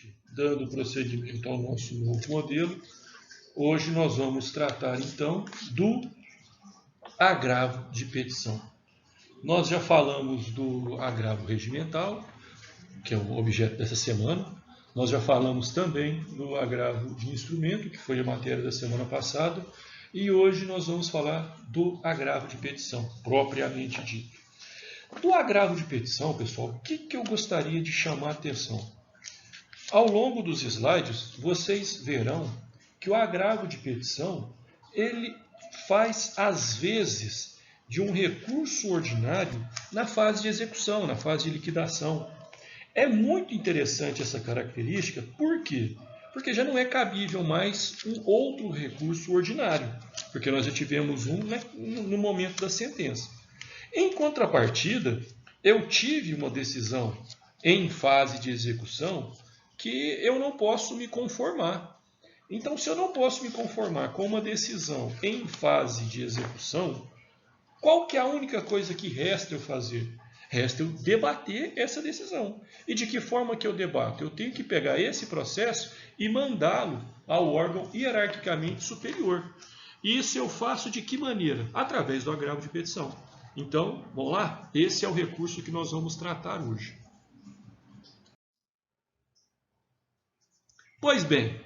gente, dando prosseguimento ao nosso novo modelo, hoje nós vamos tratar então do agravo de petição. Nós já falamos do agravo regimental, que é o objeto dessa semana. Nós já falamos também do agravo de instrumento, que foi a matéria da semana passada. E hoje nós vamos falar do agravo de petição, propriamente dito. Do agravo de petição, pessoal, o que eu gostaria de chamar a atenção? Ao longo dos slides, vocês verão que o agravo de petição, ele faz, às vezes, de um recurso ordinário na fase de execução, na fase de liquidação. É muito interessante essa característica, por quê? Porque já não é cabível mais um outro recurso ordinário, porque nós já tivemos um no momento da sentença. Em contrapartida, eu tive uma decisão em fase de execução que eu não posso me conformar. Então, se eu não posso me conformar com uma decisão em fase de execução, qual que é a única coisa que resta eu fazer? Resta eu debater essa decisão. E de que forma que eu debato? Eu tenho que pegar esse processo e mandá-lo ao órgão hierarquicamente superior. E isso eu faço de que maneira? Através do agravo de petição. Então, vamos lá? Esse é o recurso que nós vamos tratar hoje. Pois bem,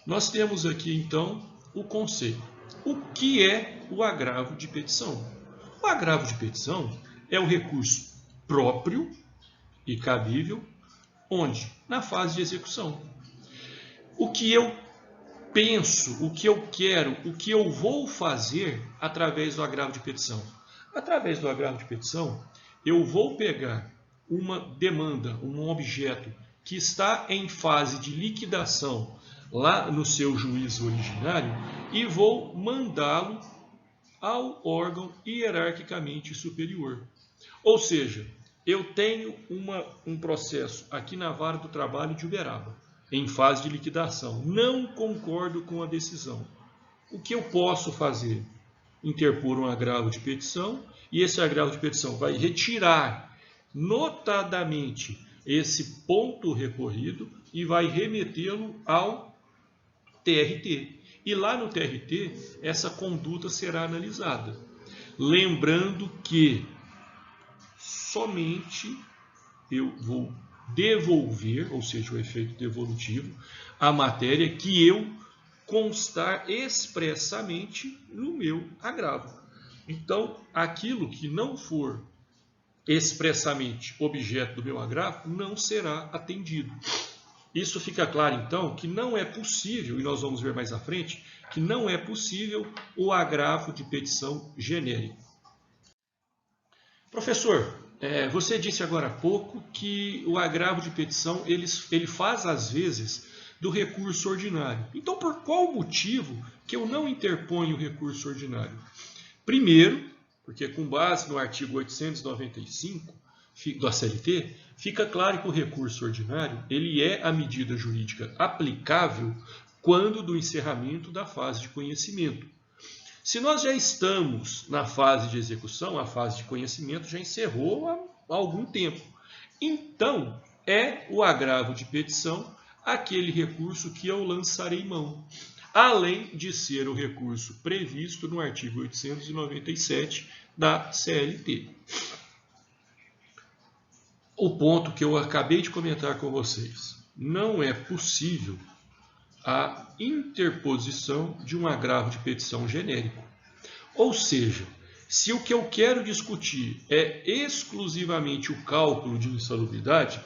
nós temos aqui então o conceito. O que é o agravo de petição? O agravo de petição é o recurso próprio e cabível, onde? Na fase de execução. O que eu penso, o que eu quero, o que eu vou fazer através do agravo de petição? Através do agravo de petição, eu vou pegar uma demanda, um objeto que está em fase de liquidação lá no seu juízo originário e vou mandá-lo ao órgão hierarquicamente superior. Ou seja, eu tenho um processo aqui na Vara do Trabalho de Uberaba, em fase de liquidação. Não concordo com a decisão. O que eu posso fazer? Interpor um agravo de petição, e esse agravo de petição vai retirar notadamente esse ponto recorrido e vai remetê-lo ao TRT. E lá no TRT, essa conduta será analisada. Lembrando que somente eu vou devolver, ou seja, o efeito devolutivo, a matéria que eu constar expressamente no meu agravo. Então, aquilo que não for expressamente objeto do meu agravo não será atendido. Isso fica claro, então, que não é possível, e nós vamos ver mais à frente, que não é possível o agravo de petição genérico. Professor, você disse agora há pouco que o agravo de petição ele faz, às vezes, do recurso ordinário. Então, por qual motivo que eu não interponho o recurso ordinário? Primeiro, porque com base no artigo 895 da CLT, fica claro que o recurso ordinário ele é a medida jurídica aplicável quando do encerramento da fase de conhecimento. Se nós já estamos na fase de execução, a fase de conhecimento já encerrou há algum tempo. Então, é o agravo de petição aquele recurso que eu lançarei mão, além de ser o recurso previsto no artigo 897 da CLT. O ponto que eu acabei de comentar com vocês. Não é possível a interposição de um agravo de petição genérico. Ou seja, se o que eu quero discutir é exclusivamente o cálculo de insalubridade,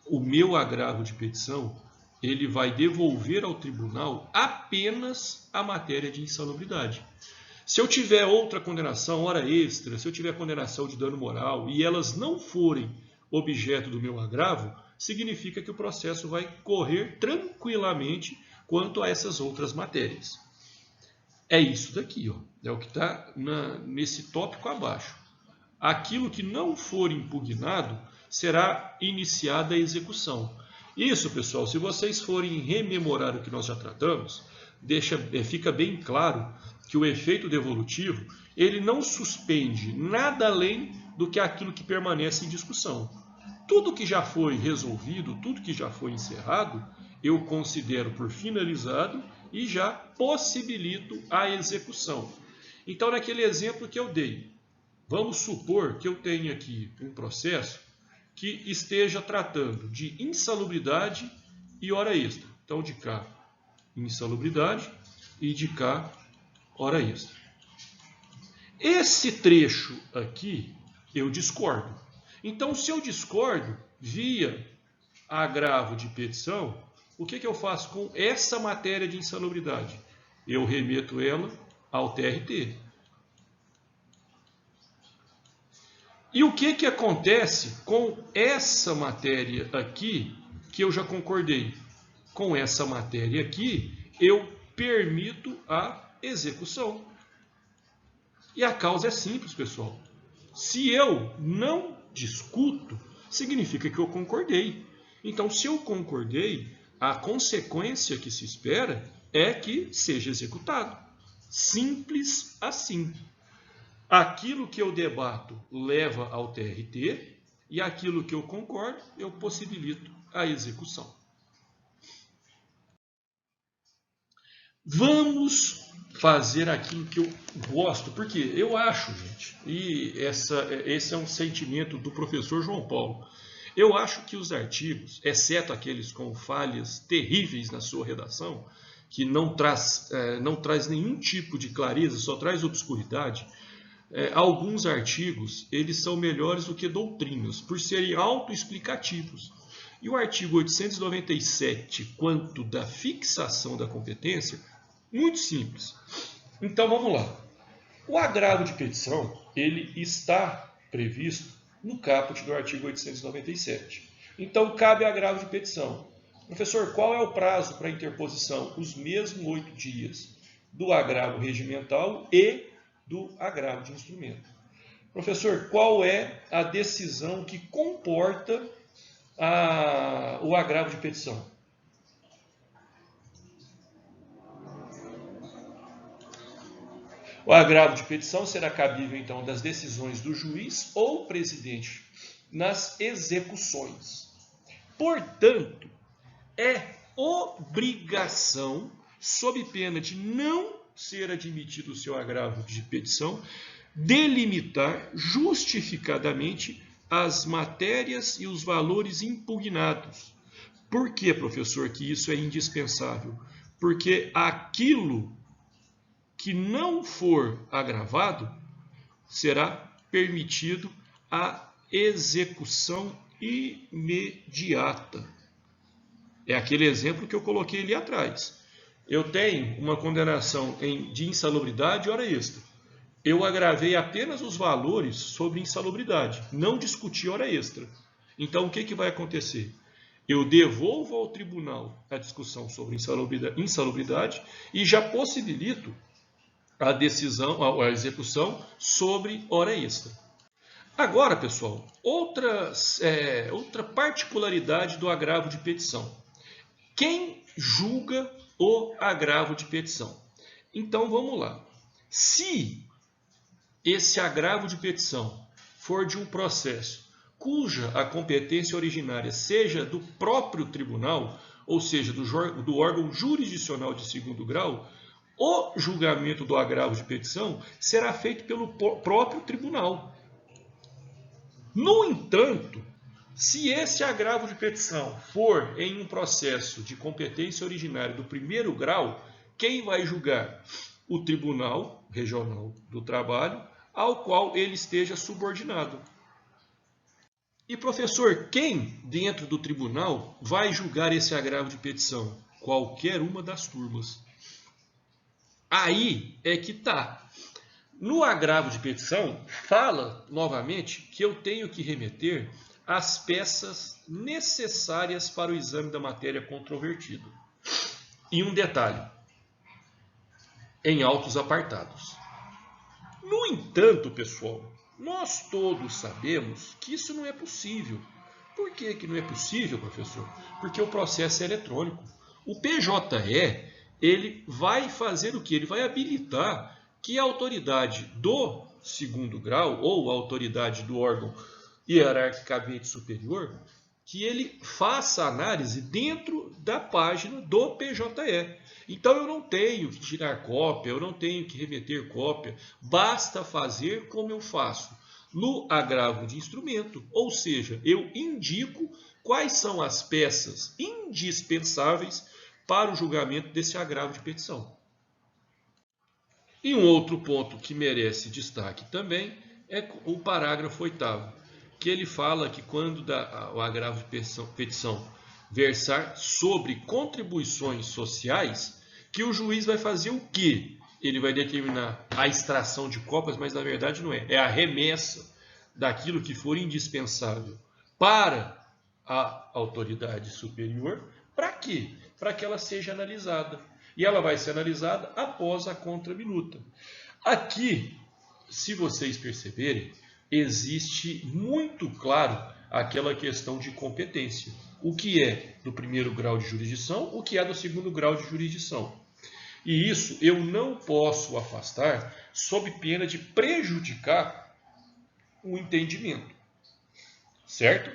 o meu agravo de petição ele vai devolver ao tribunal apenas a matéria de insalubridade. Se eu tiver outra condenação, hora extra, se eu tiver condenação de dano moral e elas não forem objeto do meu agravo, significa que o processo vai correr tranquilamente quanto a essas outras matérias. É isso daqui, ó. É o que está nesse tópico abaixo. Aquilo que não for impugnado será iniciada a execução. Isso, pessoal, se vocês forem rememorar o que nós já tratamos, fica bem claro que o efeito devolutivo ele não suspende nada além do que aquilo que permanece em discussão. Tudo que já foi resolvido, tudo que já foi encerrado, eu considero por finalizado e já possibilito a execução. Então, naquele exemplo que eu dei, vamos supor que eu tenha aqui um processo que esteja tratando de insalubridade e hora extra. Então, de cá, insalubridade e de cá, hora extra. Esse trecho aqui, eu discordo. Então, se eu discordo via agravo de petição, o que eu faço com essa matéria de insalubridade? Eu remeto ela ao TRT. E o que acontece com essa matéria aqui, que eu já concordei? Com essa matéria aqui, eu permito a execução. E a causa é simples, pessoal. Se eu não discuto, significa que eu concordei. Então, se eu concordei, a consequência que se espera é que seja executado. Simples assim. Aquilo que eu debato leva ao TRT e aquilo que eu concordo, eu possibilito a execução. Vamos fazer aquilo que eu gosto, porque eu acho, gente, e esse é um sentimento do professor João Paulo, eu acho que os artigos, exceto aqueles com falhas terríveis na sua redação, que não traz nenhum tipo de clareza, só traz obscuridade, alguns artigos eles são melhores do que doutrinas, por serem autoexplicativos. E o artigo 897, quanto da fixação da competência, muito simples. Então vamos lá. O agravo de petição ele está previsto no caput do artigo 897. Então cabe agravo de petição. Professor, qual é o prazo para interposição? Os mesmos 8 dias do agravo regimental e do agravo de instrumento. Professor, qual é a decisão que comporta o agravo de petição? O agravo de petição será cabível, então, das decisões do juiz ou presidente nas execuções. Portanto, é obrigação, sob pena de não ser admitido o seu agravo de petição, delimitar justificadamente as matérias e os valores impugnados. Por que, professor, que isso é indispensável? Porque aquilo que não for agravado será permitido a execução imediata. É aquele exemplo que eu coloquei ali atrás. Eu tenho uma condenação de insalubridade e hora extra. Eu agravei apenas os valores sobre insalubridade, não discuti hora extra. Então, o que vai acontecer? Eu devolvo ao tribunal a discussão sobre insalubridade e já possibilito a decisão, a execução sobre hora extra. Agora, pessoal, outra particularidade do agravo de petição. Quem julga o agravo de petição? Então, vamos lá. Se esse agravo de petição for de um processo cuja a competência originária seja do próprio tribunal, ou seja, do órgão jurisdicional de segundo grau, o julgamento do agravo de petição será feito pelo próprio tribunal. No entanto, se esse agravo de petição for em um processo de competência originária do primeiro grau, quem vai julgar? O Tribunal Regional do Trabalho, ao qual ele esteja subordinado. E, professor, quem dentro do tribunal vai julgar esse agravo de petição? Qualquer uma das turmas. Aí é que está. No agravo de petição, fala novamente que eu tenho que remeter as peças necessárias para o exame da matéria controvertida. E um detalhe, em autos apartados. No entanto, pessoal, nós todos sabemos que isso não é possível. Por que não é possível, professor? Porque o processo é eletrônico. O PJE, ele vai fazer o quê? Ele vai habilitar que a autoridade do segundo grau ou a autoridade do órgão hierarquicamente superior que ele faça a análise dentro da página do PJE. Então eu não tenho que tirar cópia, eu não tenho que remeter cópia, basta fazer como eu faço no agravo de instrumento, ou seja, eu indico quais são as peças indispensáveis para o julgamento desse agravo de petição. E um outro ponto que merece destaque também é o parágrafo 8º, que ele fala que quando o agravo de petição versar sobre contribuições sociais, que o juiz vai fazer o quê? Ele vai determinar a extração de cópias, mas na verdade não é. É a remessa daquilo que for indispensável para a autoridade superior. Para quê? Para que ela seja analisada. E ela vai ser analisada após a contraminuta. Aqui, se vocês perceberem, existe muito claro aquela questão de competência. O que é do primeiro grau de jurisdição, o que é do segundo grau de jurisdição. E isso eu não posso afastar sob pena de prejudicar o entendimento. Certo?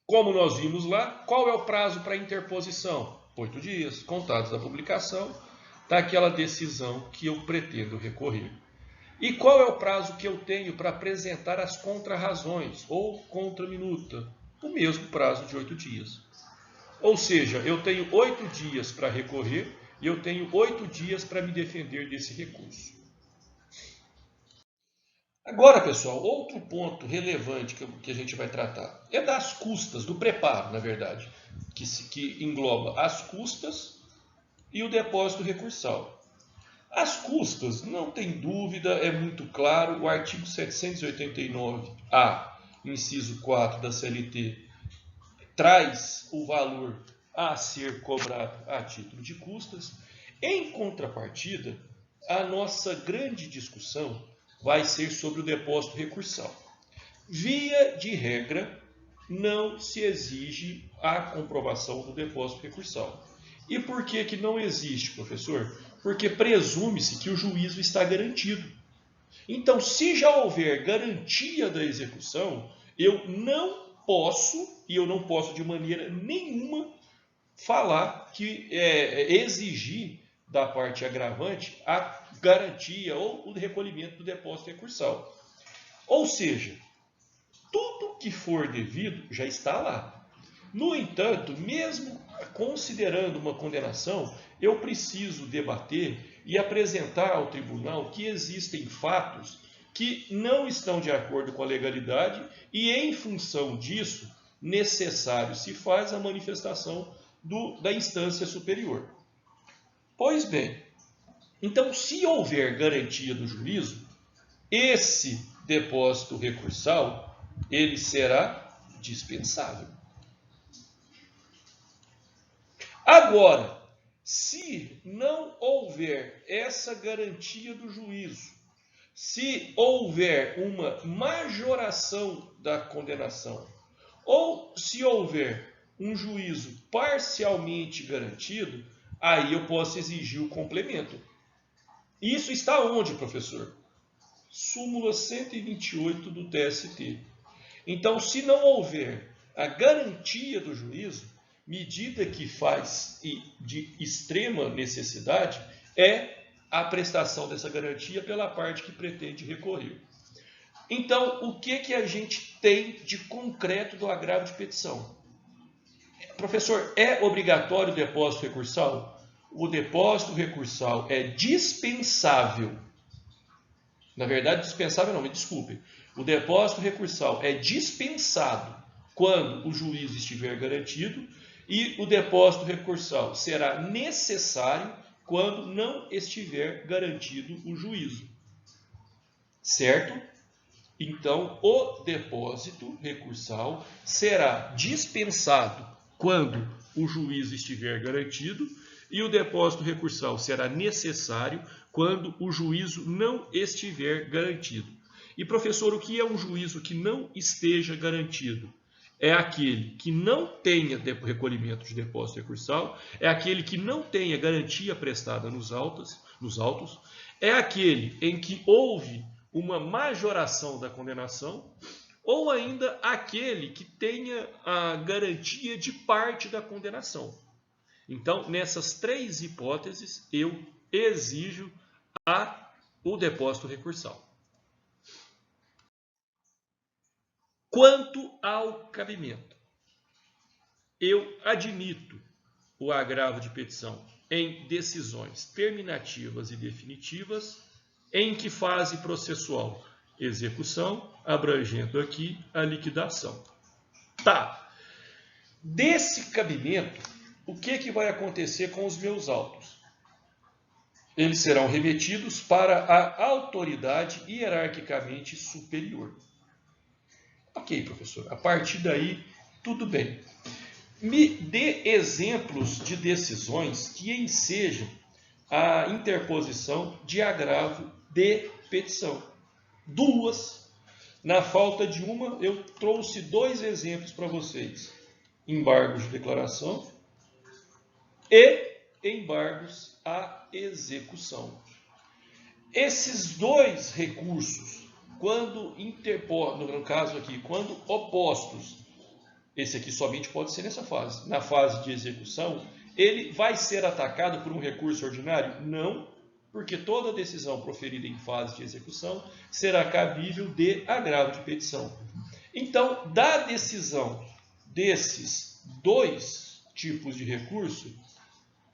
Como nós vimos lá, qual é o prazo para interposição? 8 dias, contados da publicação daquela decisão que eu pretendo recorrer. E qual é o prazo que eu tenho para apresentar as contrarrazões ou contraminuta? O mesmo prazo de 8 dias. Ou seja, eu tenho 8 dias para recorrer e eu tenho 8 dias para me defender desse recurso. Agora, pessoal, outro ponto relevante que a gente vai tratar é das custas, do preparo, na verdade, que engloba as custas e o depósito recursal. As custas, não tem dúvida, é muito claro, o artigo 789-A, inciso 4 da CLT, traz o valor a ser cobrado a título de custas. Em contrapartida, a nossa grande discussão vai ser sobre o depósito recursal. Via de regra, não se exige a comprovação do depósito recursal. E por que que não existe, professor? Porque presume-se que o juízo está garantido. Então, se já houver garantia da execução, eu não posso, e eu não posso de maneira nenhuma, falar que exigir da parte agravante a garantia ou o recolhimento do depósito recursal. Ou seja, tudo que for devido já está lá. No entanto, mesmo considerando uma condenação, eu preciso debater e apresentar ao tribunal que existem fatos que não estão de acordo com a legalidade e, em função disso, necessário se faz a manifestação da instância superior. Pois bem, então, se houver garantia do juízo, esse depósito recursal ele será dispensável. Agora, se não houver essa garantia do juízo, se houver uma majoração da condenação, ou se houver um juízo parcialmente garantido, aí eu posso exigir o complemento. Isso está onde, professor? Súmula 128 do TST. Então, se não houver a garantia do juízo, medida que faz de extrema necessidade é a prestação dessa garantia pela parte que pretende recorrer. Então, o que a gente tem de concreto do agravo de petição? Professor, é obrigatório o depósito recursal? O depósito recursal é dispensável. Na verdade, dispensável não, me desculpe. O depósito recursal é dispensado quando o juízo estiver garantido e o depósito recursal será necessário quando não estiver garantido o juízo. Certo? Então, o depósito recursal será dispensado quando o juízo estiver garantido e o depósito recursal será necessário quando o juízo não estiver garantido. E, professor, o que é um juízo que não esteja garantido? É aquele que não tenha recolhimento de depósito recursal, é aquele que não tenha garantia prestada nos autos, é aquele em que houve uma majoração da condenação ou ainda aquele que tenha a garantia de parte da condenação. Então, nessas três hipóteses, eu exijo o depósito recursal. Quanto ao cabimento, eu admito o agravo de petição em decisões terminativas e definitivas, em que fase processual? Execução, abrangendo aqui a liquidação. Tá. Desse cabimento, o que vai acontecer com os meus autos? Eles serão remetidos para a autoridade hierarquicamente superior. Ok, professor. A partir daí, tudo bem. Me dê exemplos de decisões que ensejam a interposição de agravo de petição. Duas. Na falta de uma, eu trouxe dois exemplos para vocês. Embargos de declaração e embargos à execução. Esses dois recursos, quando no caso aqui, quando opostos, esse aqui somente pode ser nessa fase. Na fase de execução, ele vai ser atacado por um recurso ordinário? Não, porque toda decisão proferida em fase de execução será cabível de agravo de petição. Então, da decisão desses dois tipos de recurso,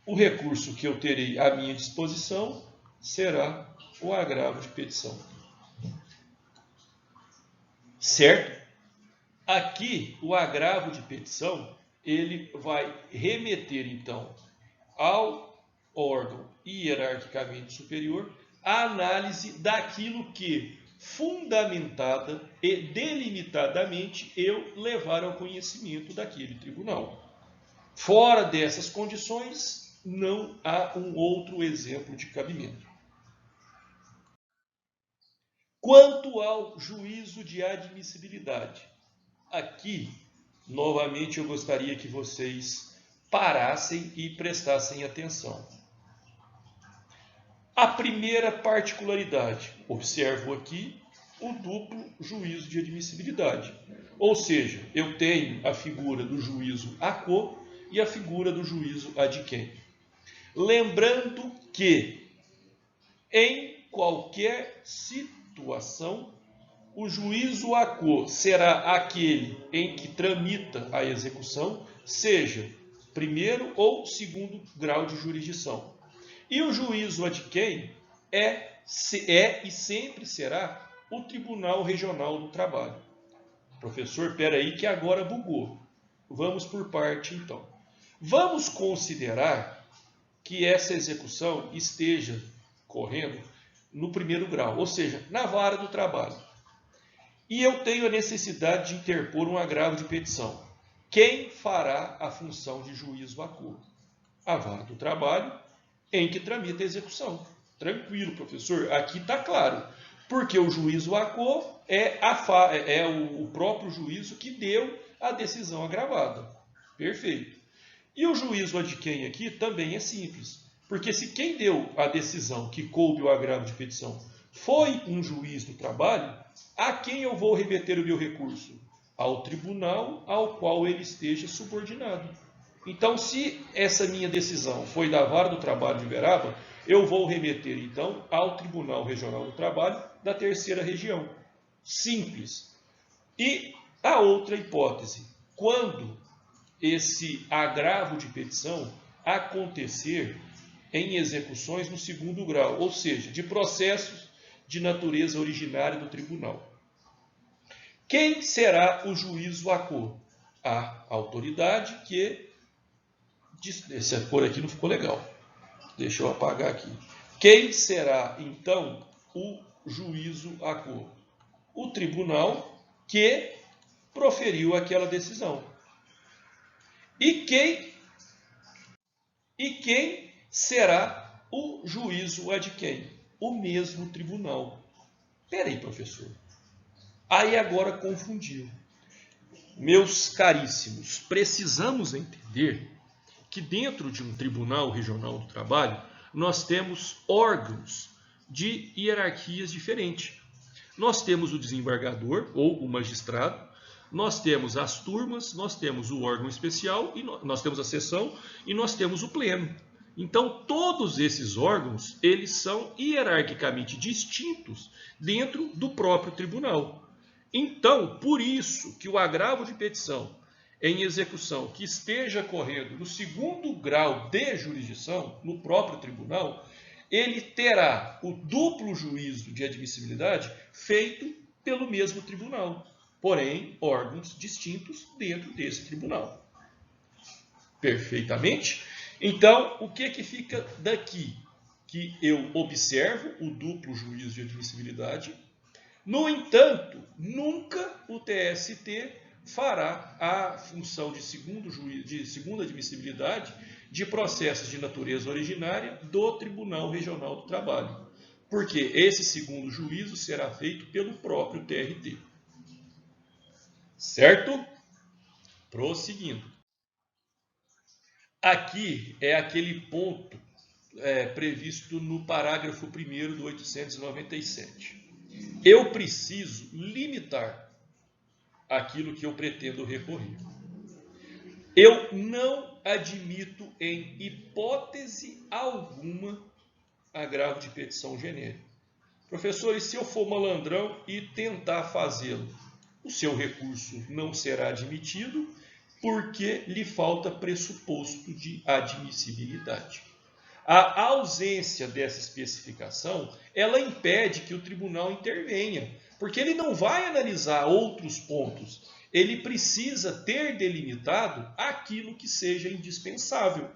o recurso que eu terei à minha disposição será o agravo de petição. Certo? Aqui, o agravo de petição, ele vai remeter, então, ao órgão hierarquicamente superior a análise daquilo que, fundamentada e delimitadamente, eu levar ao conhecimento daquele tribunal. Fora dessas condições, não há um outro exemplo de cabimento. Quanto ao juízo de admissibilidade, aqui, novamente, eu gostaria que vocês parassem e prestassem atenção. A primeira particularidade, observo aqui o duplo juízo de admissibilidade. Ou seja, eu tenho a figura do juízo a quo e a figura do juízo ad quem. Lembrando que, em qualquer situação, o juízo a quo será aquele em que tramita a execução, seja primeiro ou segundo grau de jurisdição. E o juízo ad quem é e sempre será o Tribunal Regional do Trabalho. Professor, espera aí que agora bugou. Vamos por parte, então. Vamos considerar que essa execução esteja correndo no primeiro grau, ou seja, na vara do trabalho. E eu tenho a necessidade de interpor um agravo de petição. Quem fará a função de juízo a quo? A vara do trabalho, em que tramita a execução. Tranquilo, professor, aqui está claro. Porque o juízo a quo é o próprio juízo que deu a decisão agravada. Perfeito. E o juízo ad quem aqui também é simples. Porque se quem deu a decisão que coube o agravo de petição foi um juiz do trabalho, a quem eu vou remeter o meu recurso? Ao tribunal ao qual ele esteja subordinado. Então, se essa minha decisão foi da vara do trabalho de Uberaba, eu vou remeter, então, ao Tribunal Regional do Trabalho da terceira região. Simples. E a outra hipótese, quando esse agravo de petição acontecer em execuções no segundo grau, ou seja, de processos de natureza originária do tribunal. Quem será o juízo a quo? A autoridade que... Essa cor aqui não ficou legal. Deixa eu apagar aqui. Quem será, então, o juízo a quo? O tribunal que proferiu aquela decisão. E quem será o juízo ad quem? O mesmo tribunal. Espera aí, professor. Aí agora confundiu. Meus caríssimos, precisamos entender que dentro de um Tribunal Regional do Trabalho, nós temos órgãos de hierarquias diferentes. nós temos o desembargador ou o magistrado, nós temos as turmas, nós temos o órgão especial, e nós temos a sessão e nós temos o pleno. Então, todos esses órgãos, eles são hierarquicamente distintos dentro do próprio tribunal. Então, por isso que o agravo de petição em execução que esteja correndo no segundo grau de jurisdição, no próprio tribunal, ele terá o duplo juízo de admissibilidade feito pelo mesmo tribunal, porém, órgãos distintos dentro desse tribunal. Perfeitamente? Então, o que fica daqui? Que eu observo o duplo juízo de admissibilidade. No entanto, nunca o TST fará a função de segunda admissibilidade de processos de natureza originária do Tribunal Regional do Trabalho, porque esse segundo juízo será feito pelo próprio TRT. Certo? Prosseguindo. Aqui é aquele ponto previsto no parágrafo 1º do 897. Eu preciso limitar aquilo que eu pretendo recorrer. Eu não admito em hipótese alguma agravo de petição genérica. Professor, e se eu for malandrão e tentar fazê-lo? O seu recurso não será admitido porque lhe falta pressuposto de admissibilidade. A ausência dessa especificação, ela impede que o tribunal intervenha, porque ele não vai analisar outros pontos. Ele precisa ter delimitado aquilo que seja indispensável,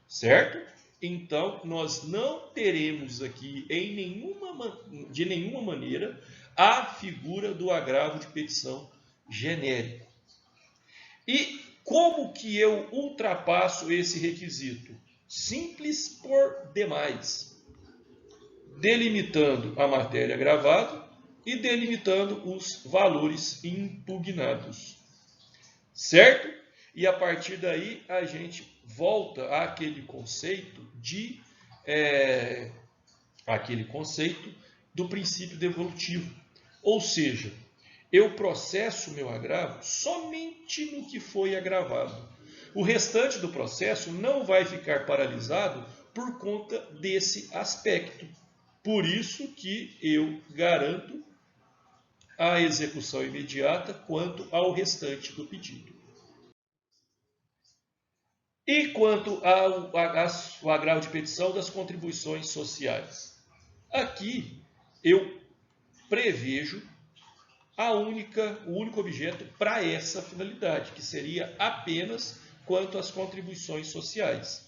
certo? Então, nós não teremos aqui, de nenhuma maneira, a figura do agravo de petição genérico. E como que eu ultrapasso esse requisito? Simples por demais. Delimitando a matéria agravada e delimitando os valores impugnados. Certo? E a partir daí a gente volta àquele conceito do princípio devolutivo. Ou seja, eu processo o meu agravo somente no que foi agravado. O restante do processo não vai ficar paralisado por conta desse aspecto. Por isso que eu garanto a execução imediata quanto ao restante do pedido. E quanto ao agravo de petição das contribuições sociais? Aqui eu prevejo o único objeto para essa finalidade, que seria apenas quanto às contribuições sociais.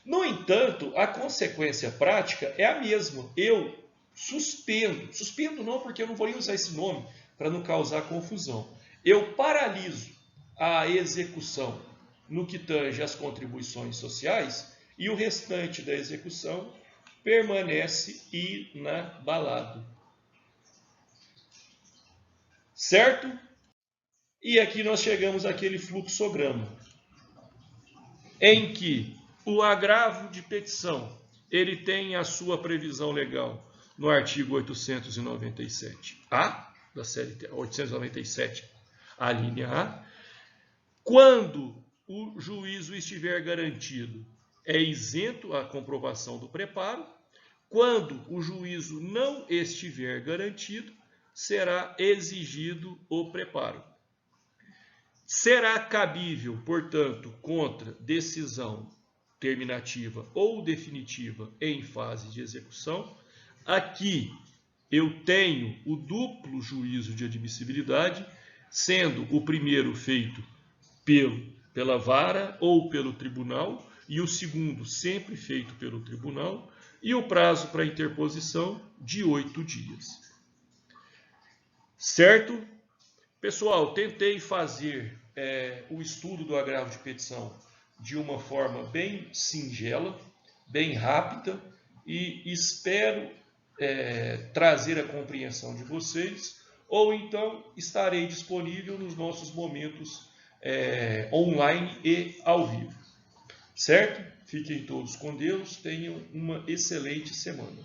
No entanto, a consequência prática é a mesma. Eu suspendo não, porque eu não vou nem usar esse nome para não causar confusão. Eu paraliso a execução no que tange às contribuições sociais e o restante da execução permanece inabalado. Certo? E aqui nós chegamos àquele fluxograma, em que o agravo de petição, ele tem a sua previsão legal no artigo 897A, da CLT, 897, a linha A. Quando o juízo estiver garantido, é isento a comprovação do preparo. Quando o juízo não estiver garantido, será exigido o preparo. Será cabível, portanto, contra decisão terminativa ou definitiva em fase de execução. Aqui eu tenho o duplo juízo de admissibilidade, sendo o primeiro feito pela vara ou pelo tribunal, e o segundo sempre feito pelo tribunal, e o prazo para interposição de 8 dias. Certo? Pessoal, tentei fazer o estudo do agravo de petição de uma forma bem singela, bem rápida, e espero trazer a compreensão de vocês, ou então estarei disponível nos nossos momentos online e ao vivo. Certo? Fiquem todos com Deus, tenham uma excelente semana.